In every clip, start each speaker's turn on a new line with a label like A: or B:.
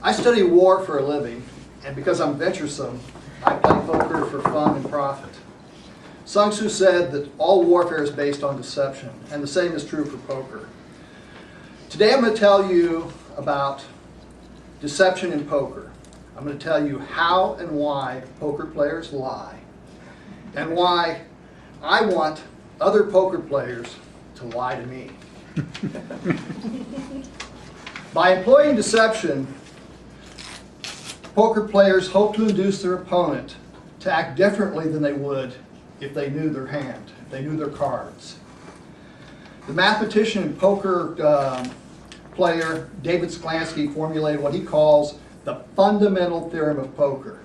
A: I study war for a living, and because I'm venturesome, I play poker for fun and profit. Sun Tzu said that all warfare is based on deception, and the same is true for poker. Today I'm going to tell you about deception in poker. I'm going to tell you how and why poker players lie, and why I want other poker players to lie to me. By employing deception, poker players hope to induce their opponent to act differently than they would if they knew their hand, if they knew their cards. The mathematician and poker player David Sklansky formulated what he calls the Fundamental Theorem of poker.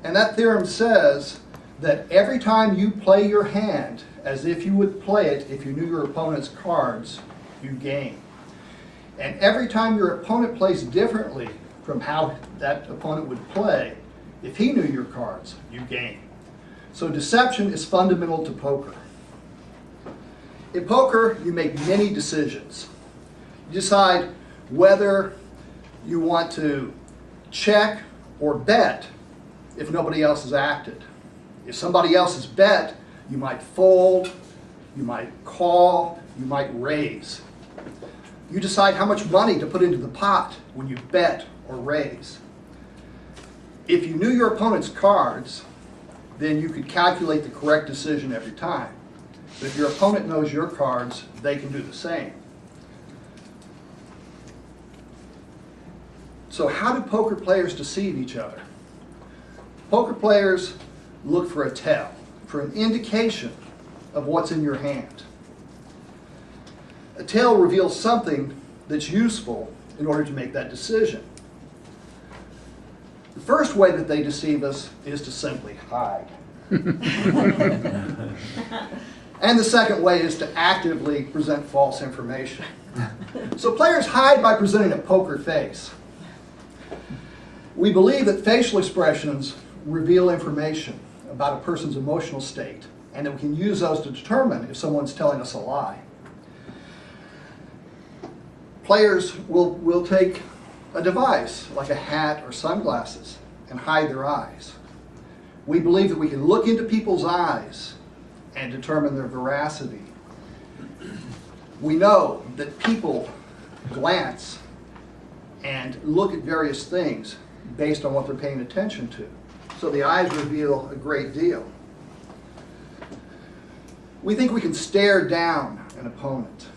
A: And that theorem says that every time you play your hand as if you would play it if you knew your opponent's cards, you gain. And every time your opponent plays differently from how that opponent would play, if he knew your cards, you gain. So deception is fundamental to poker. In poker, you make many decisions. You decide whether you want to check or bet if nobody else has acted. If somebody else has bet, you might fold, you might call, you might raise. You decide how much money to put into the pot when you bet or raise. If you knew your opponent's cards, then you could calculate the correct decision every time. But if your opponent knows your cards, they can do the same. So how do poker players deceive each other? Poker players look for a tell, for an indication of what's in your hand. A tell reveals something that's useful in order to make that decision. The first way that they deceive us is to simply hide. And the second way is to actively present false information. So players hide by presenting a poker face. We believe that facial expressions reveal information about a person's emotional state, and that we can use those to determine if someone's telling us a lie. Players will take a device, like a hat or sunglasses, and hide their eyes. We believe that we can look into people's eyes and determine their veracity. We know that people glance and look at various things based on what they're paying attention to. So the eyes reveal a great deal. We think we can stare down an opponent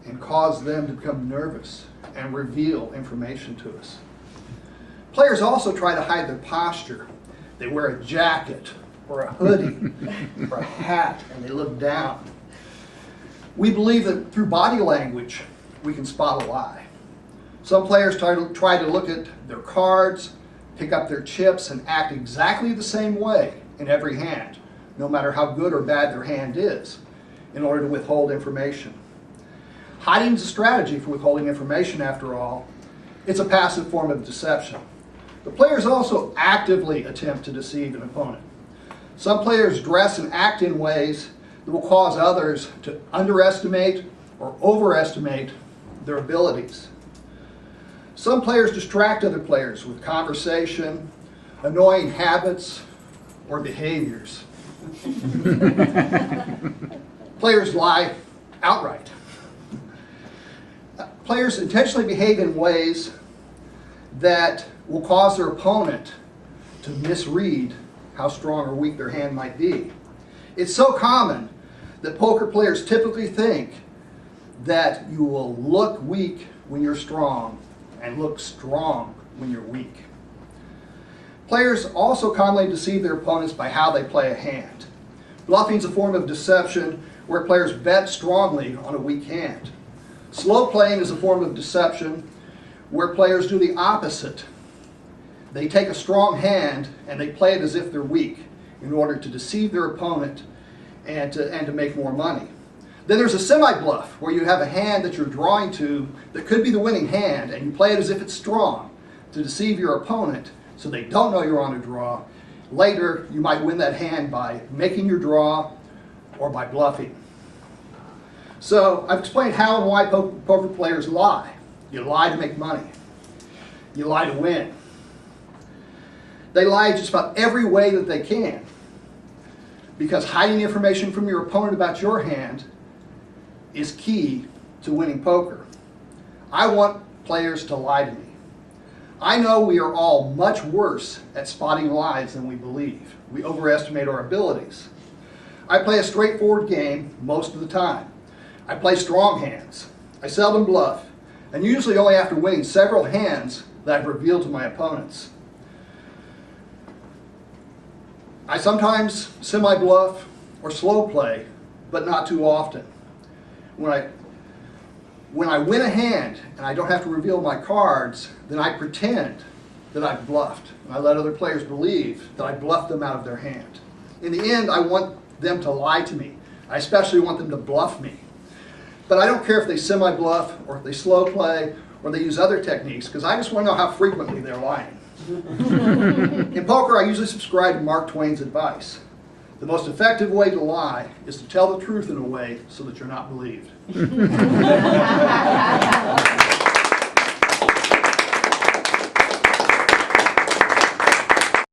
A: and cause them to become nervous and reveal information to us. Players also try to hide their posture. They wear a jacket or a hoodie or a hat and they look down. We believe that through body language we can spot a lie. Some players try to look at their cards, pick up their chips, and act exactly the same way in every hand, no matter how good or bad their hand is, in order to withhold information. Hiding is a strategy for withholding information, after all. It's a passive form of deception. The players also actively attempt to deceive an opponent. Some players dress and act in ways that will cause others to underestimate or overestimate their abilities. Some players distract other players with conversation, annoying habits, or behaviors. Players lie outright. Players intentionally behave in ways that will cause their opponent to misread how strong or weak their hand might be. It's so common that poker players typically think that you will look weak when you're strong and look strong when you're weak. Players also commonly deceive their opponents by how they play a hand. Bluffing is a form of deception where players bet strongly on a weak hand. Slow playing is a form of deception where players do the opposite. They take a strong hand and they play it as if they're weak in order to deceive their opponent and to make more money. Then there's a semi-bluff where you have a hand that you're drawing to that could be the winning hand, and you play it as if it's strong to deceive your opponent so they don't know you're on a draw. Later, you might win that hand by making your draw or by bluffing. So I've explained how and why poker players lie. You lie to make money. You lie to win. They lie just about every way that they can, because hiding information from your opponent about your hand is key to winning poker. I want players to lie to me. I know we are all much worse at spotting lies than we believe. We overestimate our abilities. I play a straightforward game most of the time. I play strong hands. I seldom bluff, and usually only after winning several hands that I've revealed to my opponents. I sometimes semi-bluff or slow play, but not too often. When I win a hand and I don't have to reveal my cards, then I pretend that I've bluffed. And I let other players believe that I bluffed them out of their hand. In the end, I want them to lie to me. I especially want them to bluff me. But I don't care if they semi-bluff or if they slow play or they use other techniques, because I just want to know how frequently they're lying. In poker, I usually subscribe to Mark Twain's advice. The most effective way to lie is to tell the truth in a way so that you're not believed.